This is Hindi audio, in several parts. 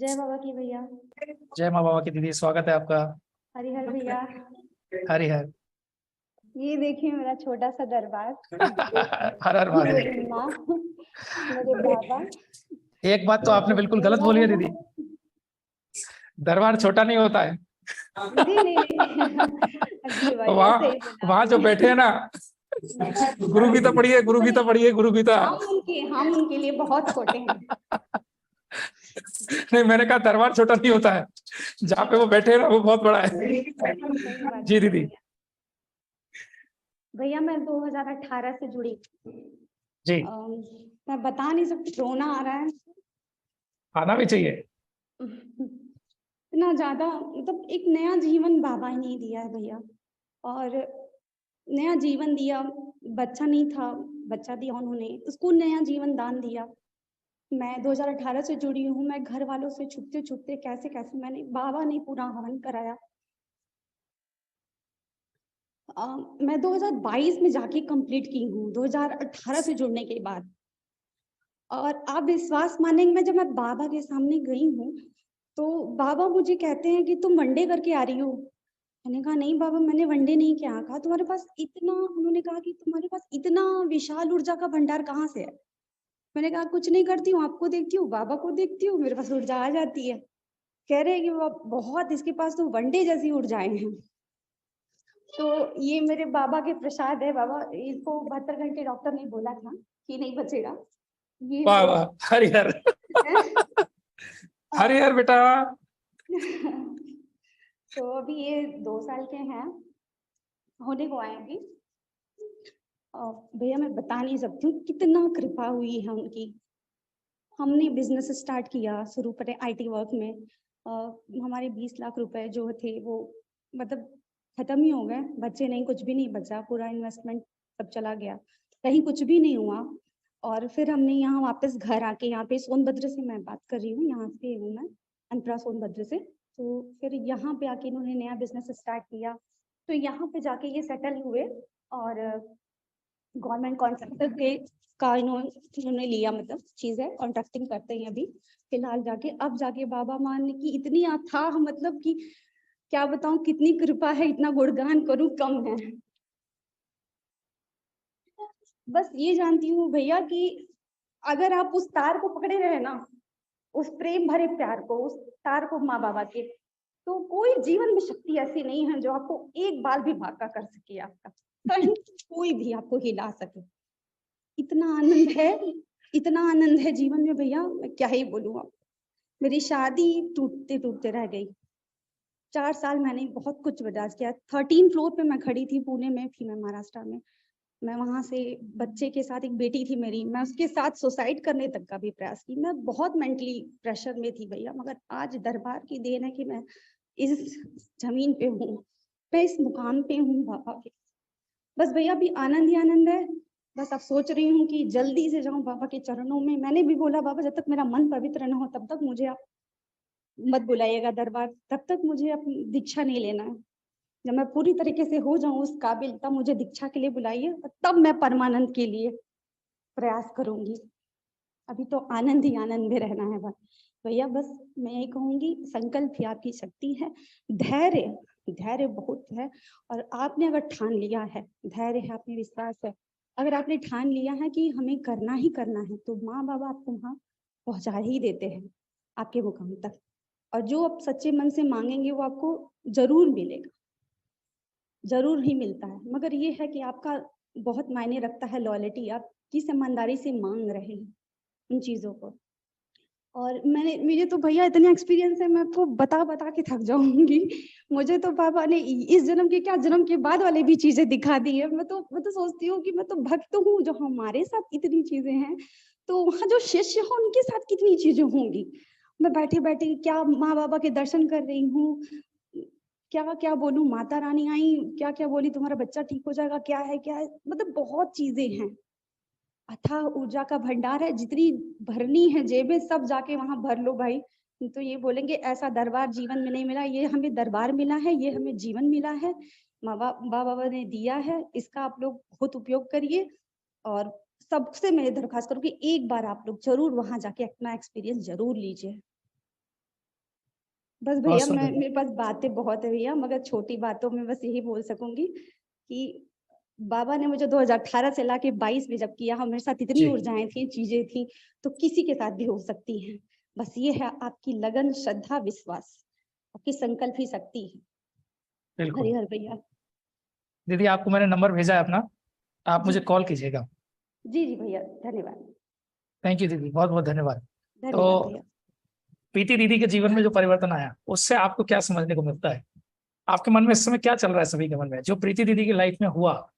जय बाबा की भैया। जय माँ बाबा की दीदी, स्वागत है आपका। हरि हर भैया। हरि हर। ये देखिए मेरा छोटा सा दरबार। हर हर महादेव। मेरी माँ, मेरे बाबा। एक बात तो आपने बिल्कुल गलत बोली है दीदी, दरबार छोटा नहीं होता है। नहीं नहीं नहीं जी भाई वहाँ ऐसे ही बोला वहाँ जो आपने। बैठे हैं ना, गुरु गीता पढ़िए, गुरु गीता पढ़िए, गुरु गीता। हम उनके लिए बहुत छोटे हैं। नहीं, मैंने कहा दरबार छोटा नहीं होता है, जहाँ पे वो बैठे हैं ना वो बहुत बड़ा है। सही बात जी है दीदी। भैया। मैं 2018 से जुड़ी। जी। मैं बता नहीं सकती, रोना आ रहा है। आना भी चाहिए। इतना ज्यादा मतलब एक नया जीवन बाबा ही नहीं दिया है भैया। और नया जीवन दिया। बच्चा नहीं था, बच्चा दिया उन्होंने, उसको नया जीवन दान दिया। मैं 2018 से जुड़ी हूँ। मैं घर वालों से छुपते छुपते कैसे कैसे मैंने, बाबा ने पूरा हवन कराया। मैं 2022 में जाके कंप्लीट की हूँ, 2018 से जुड़ने के बाद। और आप विश्वास मानेंगे, मैं जब मैं बाबा के सामने गई हूँ तो बाबा मुझे कहते हैं कि तुम वनडे करके आ रही हो। मैंने कहा नहीं बाबा, मैंने वनडे नहीं किया। कहा तुम्हारे पास इतना, उन्होंने कहा कि तुम्हारे पास इतना विशाल ऊर्जा का भंडार कहाँ से है। मैंने कहा कुछ नहीं करती हूँ, आपको देखती हूँ, बाबा को देखती हूँ, मेरे पास ऊर्जा आ जाती है। कह रहे हैं कि वो बहुत, इसके पास तो वनडे जैसी ऊर्जाएं हैं। तो ये मेरे बाबा के प्रसाद है। बाबा इसको 72 घंटे डॉक्टर ने बोला था कि नहीं बचेगा। ये वाह वो वाह, हरि हर। हरि हर बेटा। तो अभी ये 2 साल के हैं, होने को आए अभी। भैया मैं बता नहीं सकती हूँ कितना कृपा हुई है उनकी। हमने बिजनेस स्टार्ट किया, शुरू करे आईटी वर्क में। हमारे 20 लाख रुपए जो थे वो मतलब खत्म ही हो गए। बच्चे नहीं, कुछ भी नहीं बचा, पूरा इन्वेस्टमेंट सब चला गया, कहीं कुछ भी नहीं हुआ। और फिर हमने यहाँ वापस घर आके, यहाँ पे सोनभद्र से मैं बात कर रही हूँ, यहाँ से हूँ मैं, अंतरा सोनभद्र से। तो फिर यहाँ पे आके इन्होंने नया बिजनेस स्टार्ट किया। तो यहाँ पे जाके ये सेटल हुए और गवर्नमेंट कॉन्ट्रैक्टर के का इन्होंने लिया, मतलब चीज है, कॉन्ट्रैक्टिंग करते हैं अभी फिलहाल जाके। अब जाके बाबा मान की इतनी अथाह, मतलब कि क्या बताऊं कितनी कृपा है, इतना गुणगान करूं कम है। बस ये जानती हूँ भैया कि अगर आप उस तार को पकड़े रहे ना, उस प्रेम भरे प्यार को, उस तार को माँ बाबा के, तो कोई जीवन में शक्ति ऐसी नहीं है जो आपको एक बाल भी बांका कर सके, आपका कहीं कोई भी आपको हिला सके। इतना आनंद है, इतना आनंद है जीवन में भैया, मैं क्या ही बोलूँ आप। मेरी शादी टूटते टूटते रह गई। 4 साल मैंने बहुत कुछ बर्दाश्त किया। 13 फ्लोर पे मैं खड़ी थी, पुणे में थी मैं, महाराष्ट्र में। मैं वहां से बच्चे के साथ, एक बेटी थी मेरी, मैं उसके साथ सुसाइड करने तक का भी प्रयास की। मैं बहुत मेंटली प्रेशर में थी भैया, मगर आज दरबार की देन है कि मैं इस जमीन पे हूँ, मैं इस मुकाम पे हूँ बाबा के। बस भैया अभी आनंद ही आनंद है। बस अब सोच रही हूँ कि जल्दी से जाऊं बाबा के चरणों में। मैंने भी बोला बाबा जब तक मेरा मन पवित्र न हो तब तक मुझे आप मत बुलाइएगा दरबार, तब तक मुझे अपनी दीक्षा नहीं लेना है। जब मैं पूरी तरीके से हो जाऊं उस काबिल, तब मुझे दीक्षा के लिए बुलाइए, तब मैं परमानंद के लिए प्रयास करूंगी। अभी तो आनंद ही आनंद में रहना है बस भैया। बस मैं यही कहूंगी, संकल्प ही आपकी शक्ति है। धैर्य, धैर्य बहुत है। और आपने अगर ठान लिया है, धैर्य है, आपने विश्वास है, अगर आपने ठान लिया है कि हमें करना ही करना है, तो माँ बाबा आपको वहां पहुंचा ही देते हैं, आपके मुकाम तक। और जो आप सच्चे मन से मांगेंगे वो आपको जरूर मिलेगा, जरूर ही मिलता है। मगर ये है कि आपका बहुत मायने रखता है लॉयल्टी, आप किस ईमानदारी से मांग रहे हैं उन चीजों को। और मुझे तो भैया इतने एक्सपीरियंस है, मैं आपको बता बता के थक जाऊंगी। मुझे तो पापा ने इस जन्म के क्या, जन्म के बाद वाले भी चीजें दिखा दी है। मैं तो सोचती हूँ कि मैं तो भक्त हूँ, जो हमारे साथ इतनी चीजें हैं, तो वहाँ जो शिष्य हो उनके साथ कितनी चीजें होंगी। मैं बैठी बैठी क्या माँ बाबा के दर्शन कर रही हूँ, क्या क्या बोलूं, माता रानी आई क्या क्या बोली, तुम्हारा बच्चा ठीक हो जाएगा, क्या है, मतलब बहुत चीजें हैं। अथाह ऊर्जा का भंडार है, जितनी भरनी है जेबें सब जाके वहां भर लो भाई। तो ये बोलेंगे ऐसा दरबार जीवन में नहीं मिला। ये हमें दरबार मिला है, ये हमें जीवन मिला है, माँ बाबा ने दिया है, इसका आप लोग बहुत उपयोग करिए। और सबसे मैं दरखास्त करूँ कि एक बार आप लोग जरूर वहां जाके अपना एक्सपीरियंस जरूर लीजिए। बस बहुत भैया सुंदर। मेरे पास बातें बहुत है भैया, मगर छोटी बातों में बस यही बोल सकूंगी कि बाबा ने मुझे 2018 से लाके 22 में जब किया, मेरे साथ इतनी जी ऊर्जाएं थी, चीजें थी, तो किसी के साथ भी हो सकती हैं। बस ये है आपकी लगन, श्रद्धा, विश्वास, आपकी संकल्प ही शक्ति है। बिल्कुल। हरिहर भैया। दीदी आपको मैंने नंबर भेजा है अपना, आप जी मुझे कॉल कीजिएगा। जी जी भैया, धन्यवाद। थैंक यू दीदी, बहुत बहुत धन्यवाद। धन्यवाद तो भैया। प्रीति दीदी के जीवन में जो परिवर्तन आया उससे आपको क्या समझने को मिलता है? आपके मन में इस समय क्या चल रहा है? सभी के मन में जो प्रीति दीदी की लाइफ में हुआ,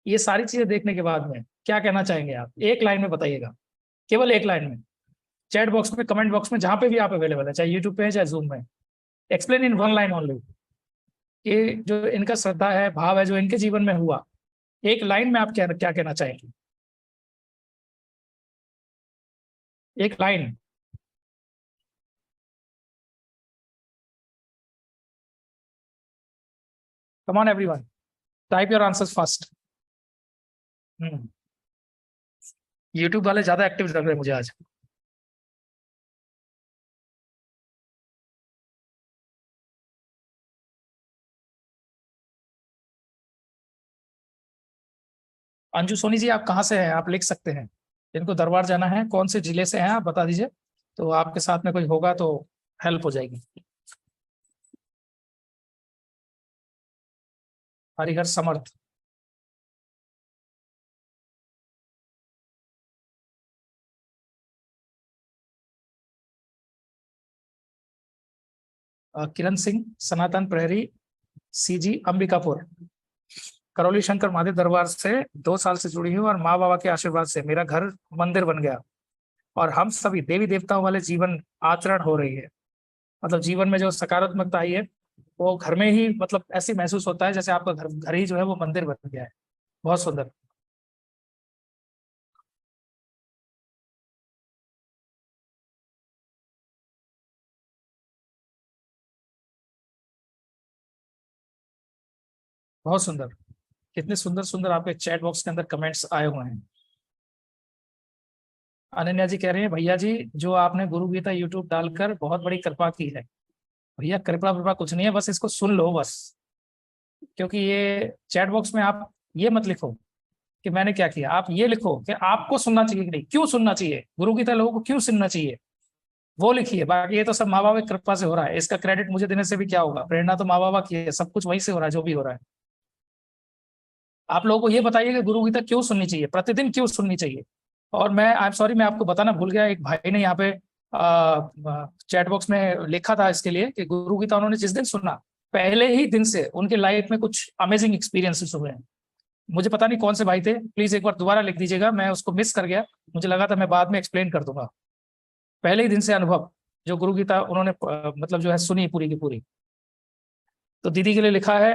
ये सारी चीजें देखने के बाद में क्या कहना चाहेंगे आप? एक लाइन में बताइएगा, केवल एक लाइन में, चैट बॉक्स में, कमेंट बॉक्स में, जहां पे भी आप अवेलेबल है, चाहे यूट्यूब पे है चाहे जूम में। Explain in one line only कि जो इनका श्रद्धा है, भाव है, जो इनके जीवन में हुआ, एक लाइन में आप क्या क्या कहना चाहेंगे? एक line. Come on everyone, type your answers fast. YouTube वाले ज्यादा एक्टिव लग रहे हैं मुझे आज। अंजू सोनी जी, आप कहाँ से हैं? आप लिख सकते हैं। जिनको दरबार जाना है, कौन से जिले से हैं आप बता दीजिए, तो आपके साथ में कोई होगा तो हेल्प हो जाएगी। हरिहर समर्थ, किरण सिंह, सनातन प्रहरी, सीजी अंबिकापुर, करौली शंकर महादेव दरबार से 2 साल से जुड़ी हूँ और माँ बाबा के आशीर्वाद से मेरा घर मंदिर बन गया और हम सभी देवी देवताओं वाले जीवन आचरण हो रही है। मतलब जीवन में जो सकारात्मकता आई है वो घर में ही, मतलब ऐसी महसूस होता है जैसे आपका घर घर ही जो है वो मंदिर बन गया है। बहुत सुंदर। बहुत सुंदर। कितने सुंदर सुंदर आपके चैट बॉक्स के अंदर कमेंट्स आए हुए हैं। अनन्या जी कह रहे हैं, भैया जी जो आपने गुरु गीता यूट्यूब डालकर बहुत बड़ी कृपा की है। भैया कृपा कृपा कुछ नहीं है, बस इसको सुन लो बस। क्योंकि ये चैट बॉक्स में आप ये मत लिखो कि मैंने क्या किया, आप ये लिखो कि आपको सुनना चाहिए कि नहीं, क्यों सुनना चाहिए, गुरु गीता लोगों को क्यों सुनना चाहिए, वो लिखिए। बाकी ये तो सब माँ बाप की कृपा से हो रहा है, इसका क्रेडिट मुझे देने से भी क्या होगा, प्रेरणा तो माँ बाबा की है, सब कुछ वहीं से हो रहा है जो भी हो रहा है। आप लोगों को ये बताइए कि गुरु गीता क्यों सुननी चाहिए, प्रतिदिन क्यों सुननी चाहिए। और मैं आई एम सॉरी, मैं आपको बताना भूल गया, एक भाई ने यहाँ पे चैट बॉक्स में लिखा था इसके लिए कि गुरु गीता उन्होंने जिस दिन सुना, पहले ही दिन से उनके लाइफ में कुछ अमेजिंग एक्सपीरियंसेस हुए हैं। मुझे पता नहीं कौन से भाई थे, प्लीज एक बार दोबारा लिख दीजिएगा, मैं उसको मिस कर गया। मुझे लगा था मैं बाद में एक्सप्लेन कर दूंगा। पहले ही दिन से अनुभव, जो गुरु गीता उन्होंने मतलब जो है सुनी पूरी की पूरी। तो दीदी के लिए लिखा है,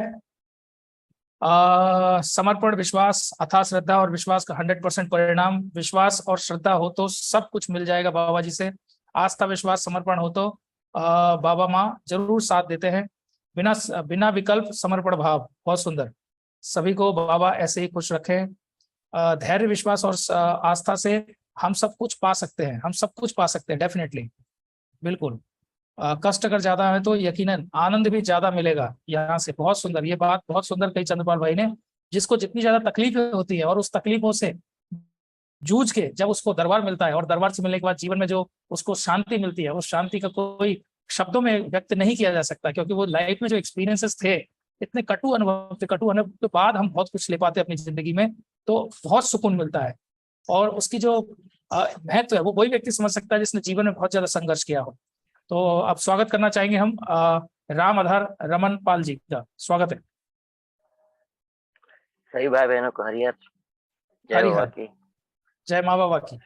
समर्पण, विश्वास, अथाह श्रद्धा और विश्वास का 100% परिणाम। विश्वास और श्रद्धा हो तो सब कुछ मिल जाएगा बाबा जी से। आस्था, विश्वास, समर्पण हो तो बाबा माँ जरूर साथ देते हैं। बिना बिना विकल्प समर्पण भाव। बहुत सुंदर। सभी को बाबा ऐसे ही खुश रखें। धैर्य, विश्वास और आस्था से हम सब कुछ पा सकते हैं, हम सब कुछ पा सकते हैं डेफिनेटली, बिल्कुल। कष्ट अगर ज्यादा है तो यकीनन आनंद भी ज्यादा मिलेगा यहाँ से। बहुत सुंदर, ये बात बहुत सुंदर कही चंद्रपाल भाई ने। जिसको जितनी ज्यादा तकलीफें होती है और उस तकलीफों से जूझ के जब उसको दरबार मिलता है और दरबार से मिलने के बाद जीवन में जो उसको शांति मिलती है, उस शांति का कोई शब्दों में व्यक्त नहीं किया जा सकता, क्योंकि वो लाइफ में जो एक्सपीरियंसेस थे, इतने कटु अनुभव थे, कटु अनुभव के बाद हम बहुत कुछ ले पाते हैं अपनी जिंदगी में, तो बहुत सुकून मिलता है। और उसकी जो महत्व है वो वही व्यक्ति समझ सकता है जिसने जीवन में बहुत ज्यादा संघर्ष किया हो। तो अब स्वागत करना चाहेंगे हम राम आधार रमन पाल जी का। स्वागत है। सभी भाई बहनों को हरिहर जय बाबा हरिहर, की। जय माँ बाबा की।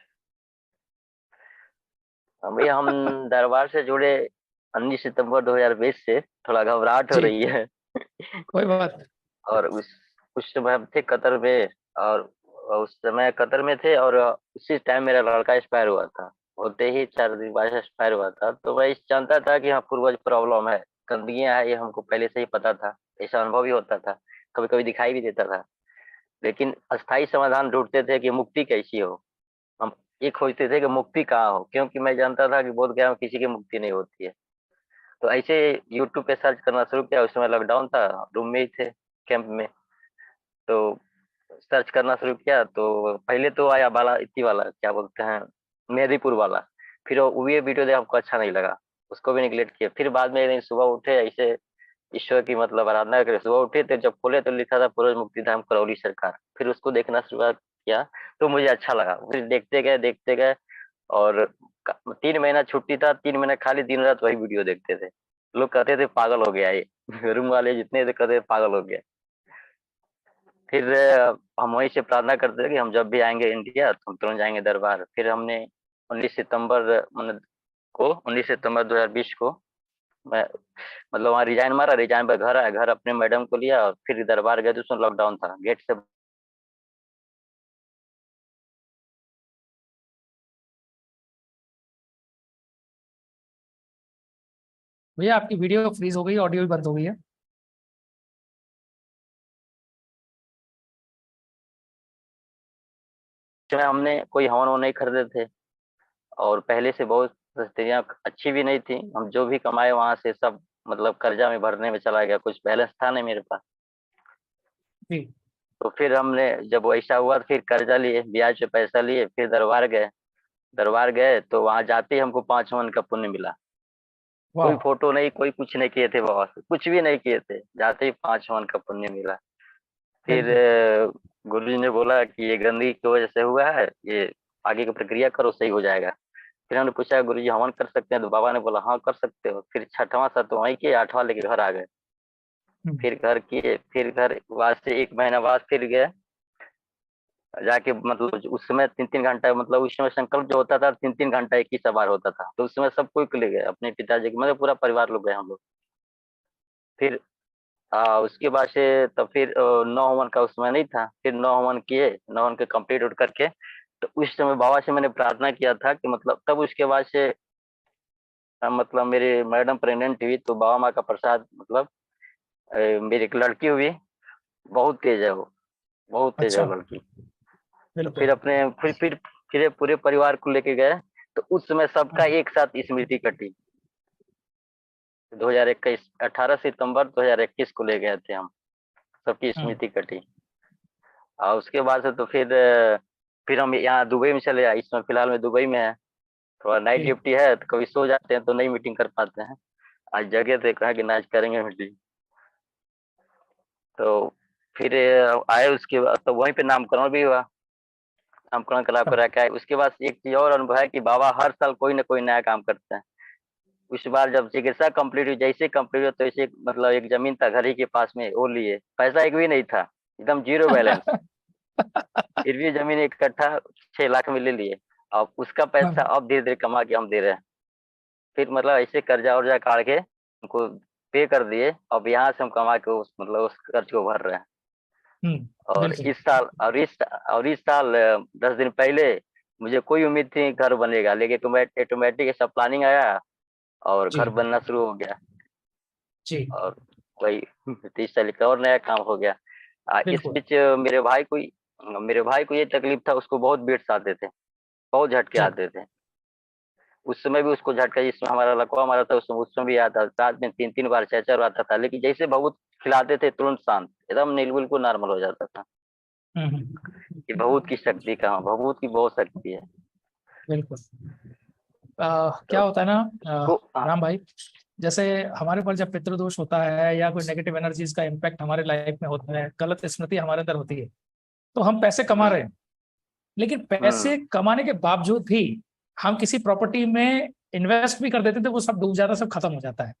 भैया हम दरबार से जुड़े 19 सितंबर 2020 से थोड़ा घबराहट हो जी रही है। कोई बात नहीं। और उस समय हम थे कतर में, और उस समय कतर में थे, और उसी टाइम मेरा लड़का एक्सपायर हुआ था। होते ही 4 दिन बाद एक्सपायर हुआ था। तो मैं जानता था कि हाँ पूर्वज प्रॉब्लम है, गंदगियां है, ये हमको पहले से ही पता था, ऐसा अनुभव भी होता था, कभी कभी दिखाई भी देता था। लेकिन अस्थाई समाधान ढूंढते थे कि मुक्ति कैसी हो। हम ये खोजते थे कि मुक्ति कहाँ हो, क्योंकि मैं जानता था कि बोध गया में किसी की मुक्ति नहीं होती है। तो ऐसे यूट्यूब पे सर्च करना शुरू किया। उस समय लॉकडाउन था, रूम में ही थे कैंप में, तो सर्च करना शुरू किया। तो पहले तो आया बाला इत्ती वाला, क्या बोलते हैं, मेहदीपुर वाला। फिर वो ये वीडियो देखा, हमको अच्छा नहीं लगा, उसको भी निगलेक्ट किया। फिर बाद में एक दिन सुबह उठे, ऐसे ईश्वर की मतलब आराधना करे, सुबह उठे तो जब खोले तो लिखा था पूर्व मुक्तिधाम करौली सरकार। फिर उसको देखना शुरुआत किया तो मुझे अच्छा लगा। फिर देखते गए और 3 महीना छुट्टी था, 3 महीना खाली दिन रात वही वीडियो देखते थे। लोग कहते थे पागल हो गया ये रूम वाले जितने थे कहते थे पागल हो गया। फिर हम वहीं से प्रार्थना करते थे कि हम जब भी आएंगे इंडिया तो हम तुरंत जाएंगे दरबार। फिर हमने 19 सितंबर मतलब को 19 सितंबर 2020 को मैं मतलब वहाँ रिजाइन मारा, रिजाइन पर घर आया, घर अपने मैडम को लिया और फिर दरबार गए। तो उसमें लॉकडाउन था, गेट से भैया आपकी वीडियो फ्रीज हो गई, ऑडियो भी बंद हो गई है। में हमने कोई हवन वो नहीं खरीदे थे और पहले से बहुत परिस्थितियाँ अच्छी भी नहीं थी। हम जो भी कमाए वहां से सब मतलब कर्जा में भरने में चला गया, कुछ बैलेंस था नहीं मेरे पास। जी। तो फिर हमने जब ऐसा हुआ तो फिर कर्जा लिए, ब्याज पे पैसा लिए, फिर दरबार गए तो वहां जाते ही हमको 5 हवन का पुण्य मिला। कोई वाह। फोटो नहीं, कोई कुछ नहीं किए थे बाबा से, कुछ भी नहीं किए थे, जाते ही 5 हवन का पुण्य मिला। फिर बिल्कुल। गुरु जी ने बोला कि ये गंदगी की वजह से हुआ है, ये आगे की प्रक्रिया करो सही हो जाएगा। फिर हमने पूछा गुरु जी हवन कर सकते हैं, तो बाबा ने बोला हाँ कर सकते हो। फिर 6वां 7वां वहीं किए, 8वां लेके घर आ गए। हम्म, फिर घर किए, फिर घर वहां से 1 महीना बाद फिर गए जाके, मतलब उस समय 3-3 घंटा, मतलब उस समय संकल्प जो होता था 3-3 घंटा एक ही सवार होता था। तो उस समय सब कोई ले गए, अपने पिताजी के मतलब पूरा परिवार लोग गए हम लोग। फिर उसके बाद से तब फिर 9 हवन का उस समय नहीं था, फिर 9 हवन किए, 9 हवन के कंप्लीट उठ करके। तो उस समय बाबा से मैंने प्रार्थना किया था कि मतलब तब उसके बाद से मतलब मेरी मैडम प्रेग्नेंट हुई तो बाबा माँ का प्रसाद मतलब मेरी एक लड़की हुई, बहुत तेज है वो, बहुत तेज है अच्छा। वो लड़की। तो बिल्कुल। फिर अपने फिर पूरे परिवार को लेके गए। तो उस समय सबका हाँ, एक साथ स्मृति कटी। 2021 18 सितंबर 2021 को ले गए थे हम, सबकी हाँ, स्मृति कटी। और उसके बाद से तो फिर हम यहाँ दुबई में चले आए। इस समय फिलहाल में दुबई में है, थोड़ा नाइट जी। ड्यूटी है तो कभी सो जाते हैं तो नहीं मीटिंग कर पाते हैं। आज जगह थे, कहा कि आज करेंगे मीटिंग। तो फिर आए, उसके बाद तो वहीं पे नामकरण भी हुआ। नामकरण करा हाँ, करा के आए। उसके बाद एक चीज और अनुभव है कि बाबा हर साल कोई ना कोई नया काम करते हैं। इस बार जब चिकित्सा कंप्लीट हुई, जैसे कंप्लीट हुआ तो ऐसे मतलब एक जमीन था घर ही के पास में, वो लिए, पैसा एक भी नहीं था, एकदम जीरो बैलेंस। फिर भी जमीन इकट्ठा 6 लाख में ले लिए। अब उसका पैसा अब धीरे धीरे कमा के हम दे रहे हैं। फिर मतलब ऐसे कर्जा वर्जा काट के उनको पे कर दिए। अब यहाँ से हम कमा के उस मतलब उस कर्ज को भर रहे हैं। और बिल्कुल। इस साल 10 दिन पहले मुझे कोई उम्मीद थी घर बनेगा, लेकिन ऑटोमेटिक ऐसा प्लानिंग आया और जी। घर बनना शुरू हो गया। जी। और कोई 30 साल का और नया काम हो गया। इस बिल्कुल। बीच मेरे भाई को ये तकलीफ था, उसको बहुत बेड्स आते थे, बहुत झटके जी। आते थे। उस समय भी उसको झटका जिसमें हमारा लकवा मारा था, उसमें भी आता था, रात में 3-3 बार 4-4 बार आता था। लेकिन जैसे भभूत खिलाते थे तुरंत शांत, एकदम बिल्कुल नॉर्मल हो जाता था। ये भभूत की शक्ति कहाँ, भभूत की बहुत शक्ति है। बिल्कुल। क्या तो होता है ना, उसको राम भाई, जैसे हमारे पर जब पितृदोष होता है या कोई नेगेटिव एनर्जीज का इम्पैक्ट हमारे लाइफ में होता है, गलत स्मृति हमारे अंदर होती है, तो हम पैसे कमा रहे हैं, लेकिन पैसे हम्म कमाने के बावजूद भी हम किसी प्रॉपर्टी में इन्वेस्ट भी कर देते थे, वो सब डूब जाता, सब खत्म हो जाता है।